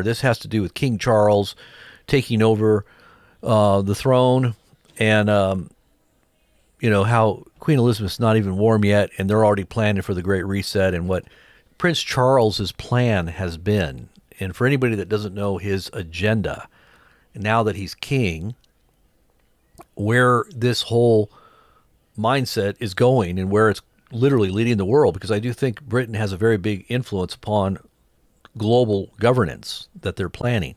This has to do with King Charles taking over the throne, and how Queen Elizabeth's not even warm yet, and they're already planning for the Great Reset and what Prince Charles's plan has been. And for anybody that doesn't know his agenda, now that he's king, where this whole mindset is going and where it's literally leading the world, because I do think Britain has a very big influence upon global governance that they're planning,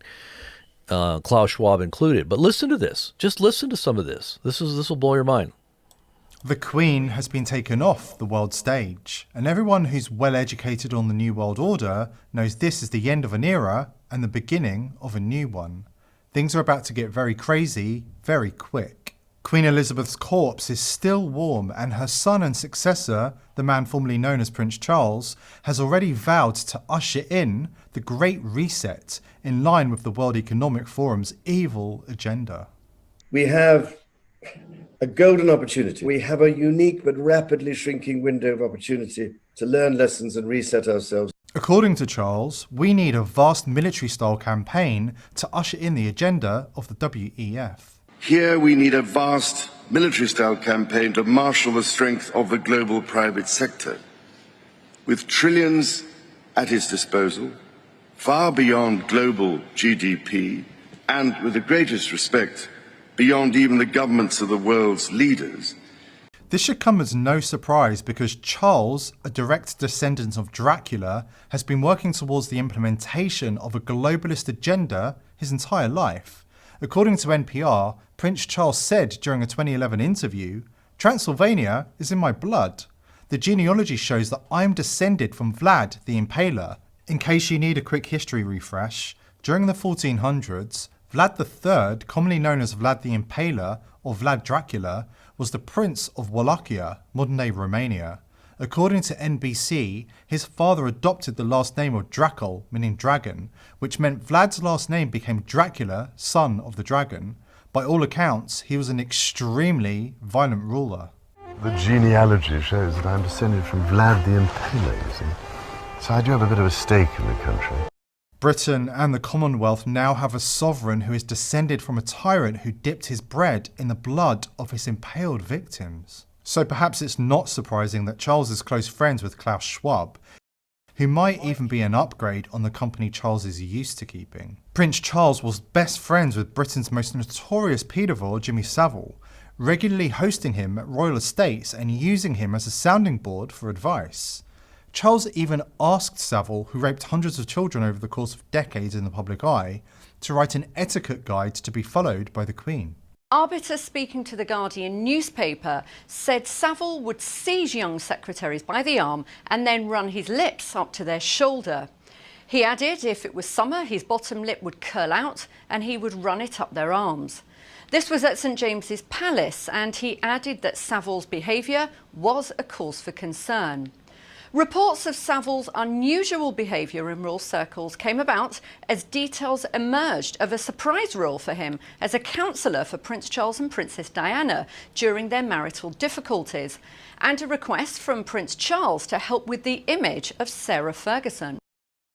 Klaus Schwab included. But listen to this. Just listen to some of this. This will blow your mind. The Queen has been taken off the world stage, and everyone who's well educated on the New World Order knows this is the end of an era and the beginning of a new one. Things are about to get very crazy, very quick. Queen Elizabeth's corpse is still warm, and her son and successor, the man formerly known as Prince Charles, has already vowed to usher in the Great Reset in line with the World Economic Forum's evil agenda. We have a golden opportunity. We have a unique but rapidly shrinking window of opportunity to learn lessons and reset ourselves. According to Charles, we need a vast military-style campaign to usher in the agenda of the WEF. Here we need a vast military-style campaign to marshal the strength of the global private sector, with trillions at its disposal, far beyond global GDP, and with the greatest respect, beyond even the governments of the world's leaders. This should come as no surprise, because Charles, a direct descendant of Dracula, has been working towards the implementation of a globalist agenda his entire life. According to NPR, Prince Charles said during a 2011 interview, "Transylvania is in my blood. The genealogy shows that I'm descended from Vlad the Impaler." In case you need a quick history refresh, during the 1400s, Vlad III, commonly known as Vlad the Impaler or Vlad Dracula, was the Prince of Wallachia, modern-day Romania. According to NBC, his father adopted the last name of Dracul, meaning dragon, which meant Vlad's last name became Dracula, son of the dragon. By all accounts, he was an extremely violent ruler. The genealogy shows that I'm descended from Vlad the Impaler, you see. So I do have a bit of a stake in the country. Britain and the Commonwealth now have a sovereign who is descended from a tyrant who dipped his bread in the blood of his impaled victims. So perhaps it's not surprising that Charles is close friends with Klaus Schwab, who might even be an upgrade on the company Charles is used to keeping. Prince Charles was best friends with Britain's most notorious paedophile, Jimmy Savile, regularly hosting him at royal estates and using him as a sounding board for advice. Charles even asked Savile, who raped hundreds of children over the course of decades in the public eye, to write an etiquette guide to be followed by the Queen. Arbiter, speaking to the Guardian newspaper, said Savile would seize young secretaries by the arm and then run his lips up to their shoulder. He added if it was summer, his bottom lip would curl out and he would run it up their arms. This was at St James's Palace, and he added that Savile's behaviour was a cause for concern. Reports of Savile's unusual behaviour in royal circles came about as details emerged of a surprise role for him as a counsellor for Prince Charles and Princess Diana during their marital difficulties, and a request from Prince Charles to help with the image of Sarah Ferguson.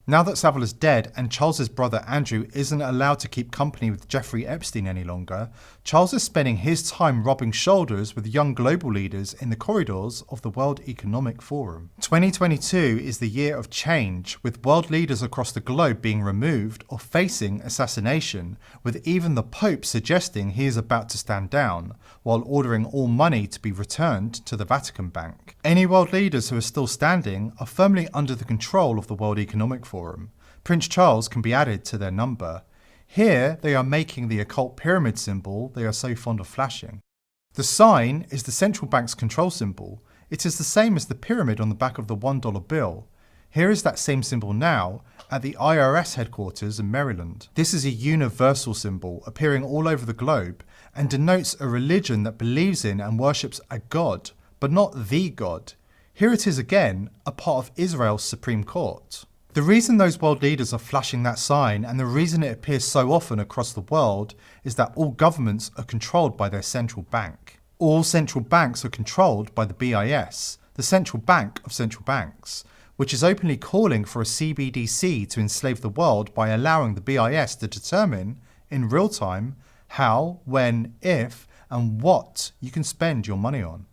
Now that Savile is dead and Charles's brother Andrew isn't allowed to keep company with Jeffrey Epstein any longer, Charles is spending his time rubbing shoulders with young global leaders in the corridors of the World Economic Forum. 2022 is the year of change, with world leaders across the globe being removed or facing assassination, with even the Pope suggesting he is about to stand down, while ordering all money to be returned to the Vatican Bank. Any world leaders who are still standing are firmly under the control of the World Economic Forum. Prince Charles can be added to their number. Here they are making the occult pyramid symbol they are so fond of flashing. The sign is the central bank's control symbol. It is the same as the pyramid on the back of the $1 bill. Here is that same symbol now at the IRS headquarters in Maryland. This is a universal symbol appearing all over the globe and denotes a religion that believes in and worships a god, but not the God. Here it is again, a part of Israel's Supreme Court. The reason those world leaders are flashing that sign, and the reason it appears so often across the world, is that all governments are controlled by their central bank. All central banks are controlled by the BIS, the central bank of central banks, which is openly calling for a CBDC to enslave the world by allowing the BIS to determine, in real time, how, when, if, and what you can spend your money on.